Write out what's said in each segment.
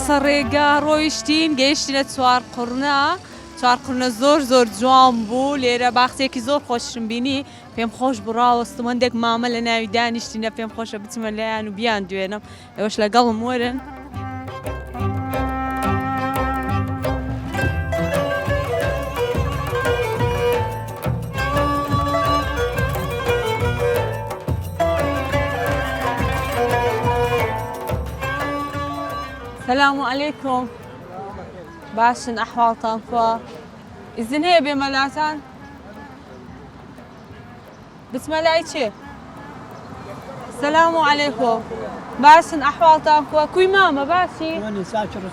بەسە ڕێگا ڕۆیشتین گەیشتینە چوارقڕنە زۆر جوان بوو لێرە باخچێکی زۆر خۆشم بینی پێم خۆش بڕاوەستم هەندێک مامە لە ناوی دانیشتینە پێم خۆشە بچمە لایەن و بیان دوێنم ئێوەش لەگەڵم وەرن. السلام عليكم باشن أحوالتان كوا إذن هي بملاتان بسم الله چه السلام عليكم باشن أحوالتان كوا كوي ماما باشي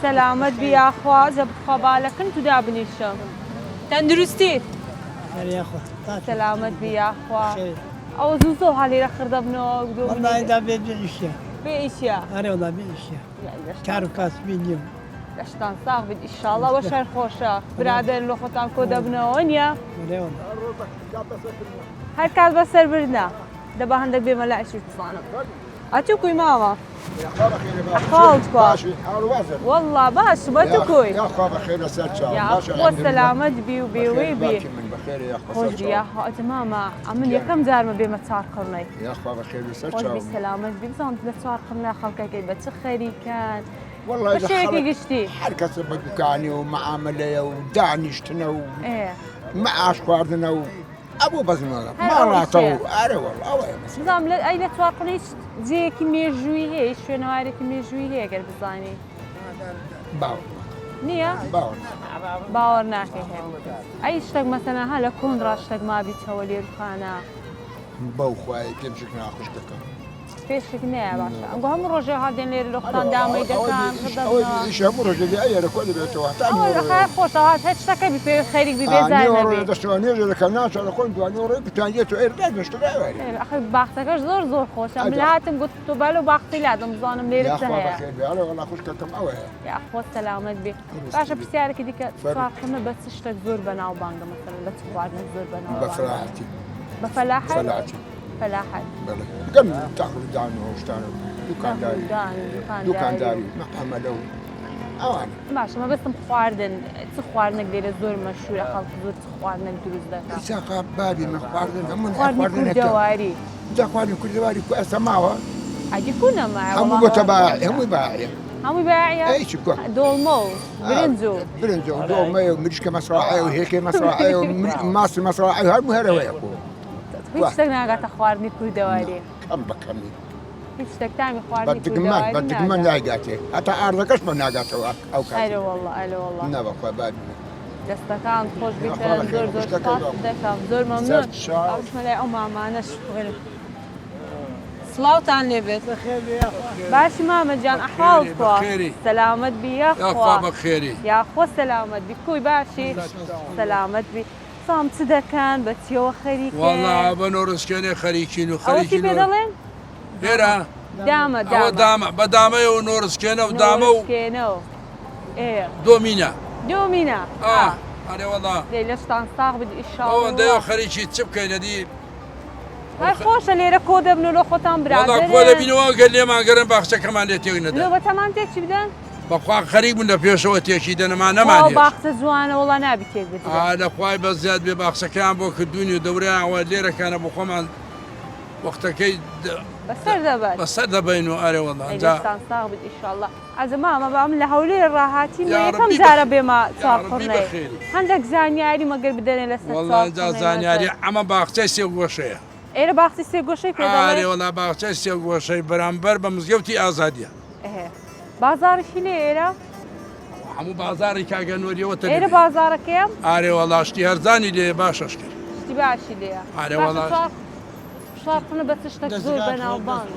سلامت بيا أخوا زبط خبالك انتو دابنيشم تندرستي سلامت بيا أخوا أو زوزو هالي رخر دبنو والله إذا بيجي بإشياء أنا والله بإشياء كارو كاسبينيو دشتان ساق بید إنشاءالله وشر خوشا برادر لو خوتان كودا بناونيا هر کس بسر برنا دبا هندك بملاعش بتصانم أتو كوي ماما أخوالت كوا والله باش باتو كوي يا أخوة بخير وسرچا يا أخوة سلامت بي وبي بي بخير يا أخوة خوش يا أخوة أنت ماما عمل يكم زار ما بين متسار قرني يا أخوة بخير خوش وسرچا بسلامت بي بزانت لتسار قرني خلقك كي بتسخري كان والله وش هيك قشتي حركة بدكاني ومعاملة ودانشتنا إيه ومع أشخاصنا أبو بزمنا ما راتو أري والله أوي نظام أي لتسار قرني زي كمية جوي هي شو نواري كمية جوي هي قرب زاني باور نية باور ناكي هي أي اشتاق مثلا هلا كون راشتاق ما بيتهولي رخانا بوخواي كيف شكنا أخشتك فيشك نية باشا أنقو هم رجع هادين لير لوقتان دامي دكان خدمنا إيش هم رجع أي ركود بيتوه أول رخاء خوش هاد هاد اشتاقي بفير خيرك ببيزاي نبي دستواني لك الناس على كل دواني وريك تانجيتو إيرتاج نشتغل أخي باختكش زور خوش أم لهاتم قلت تبالو باختي لازم ظانم لير يا أخوة السهية بخير بيعلى والله خشتكم أوي يا أخوة سلامت بي باشا بسيارك ديك صار خمة بس اشتاق زور بناو بانجا مثلا بس بعد زور بناو بفلاحتي بفلاحة فلاحة بله قبل تاخذ دانو وشتانو دكان داري محمد أوان باش ما بس مخواردن تخواردنك دير زور مشهورة خلق زور تخواردنك دروز دكا ساقا بابي مخواردن همون خواردن كل دواري خواردن كل دواري كو أسماوها عادي كنا معه هم متباعي هم باعي هم باعية أي شكو دولمو برنزو دولمو ومرشكة مسرحية وهيك مسرحية وماس مسرحية هرمو هرويكو هیچ شتێک ناگاتە خواردنی کوور دەواری كم بكمي هیچ شتێک تامی خواردنی کوور دەواری بدك من ناقاتي حتى أرضكش من ناقاته أو كذا ئەرێ وەڵڵا ئەرێ وەڵڵا نبقى بابي دەستەکان خۆش بیکەن زۆر سپاس دەکەم زۆر مەمنون ئەوشمە لای ئەو مامانەش بڵێ سڵاوتان لێبێت باشی مامەجان ئەحواڵت کوا سەلامەت بی یاخوا یاخوا سەلامەت بی کوی باشی سەلامەت بی سام چ دەکەن بە چیەوە خەریکن والله بەنۆڕستکێنێ خەریکین و ئەوەی پێ دەڵێن هێرا دامە بە دامەیە و نۆڕستکێنە و دامە و دۆمینە ئەرێ وەڵا لێ لەشتان ساغ بێت ئیشاڵڵا ئەوەندەیە خەریکی چ بکەینە دی هەر خۆشە لێرە کۆ دەبن و لە خۆتان برادر کۆ دەبینەوە گەر لێمانگەرن باخچەکەمان لێ تێک نەدا لۆ بەتەمان تێکی بدەن بەخوا خەریک بوون لە پێشەوە تێکی دەنەمان نەمان باخچە جوانە وڵا نابی تێک بدەن لە خوای بە زیاد بێ باخچەکەیان بۆ کردوونی و دەورەیانەوە لێرەکانە بۆ خۆمان وەختەکەی بەسەر دەبین و ئەرێ وەڵڵا ئەجستان ساغ بێت ئیشاڵڵا ئەزە مامە بام لە هەولێر ڕاهاتین یەکەم جارە بێمە چاپڕنەی هەندێک زانیاری مەگەر بدەنێ لەسەر وەڵڵا زانیاری ئەمە باخچەی سێ گۆشەیە ئێرە باخچی سێ گۆشەی پێ دەڵێن ئارێ وەڵڵا باخچەی سێ گۆشەی بەرامبەر بە مزگەوتی ئازادیە بازارشی لێ ئێرە هەموو بازاری کاگەنوەریەوە ئێرە بازارەکەم ئارێ وەڵا شتی هەرزانی لێ باشەش کرد شتی باشی لێە ئارێ وەڵا شارخونە بە شتێک زۆر بەناوبانگ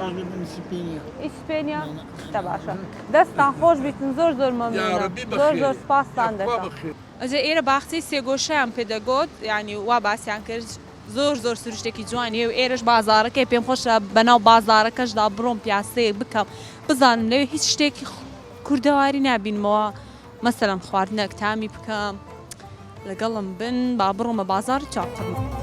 ئیسپێنیا شتە باشە دەستان خۆش بیتن زۆر مەمنونە زۆر سپاستان دەکەم ئەجا ئێرە باخچەی سێگۆشەیان پێدەگوت یعنی وا باسییان کرد زۆر سروشتێکی جوانی و ئێرەش بازارەکەی پێم خۆشە بەناو بازارەکەشدا بڕۆم پیاسەیە بکەم بزانم لەوێ هیچ شتێکی کوردەواری نبینمەوە مەسەلەن خواردنەک تامی بکەم لەگەڵم بن با بڕۆمە بازار چاقڕم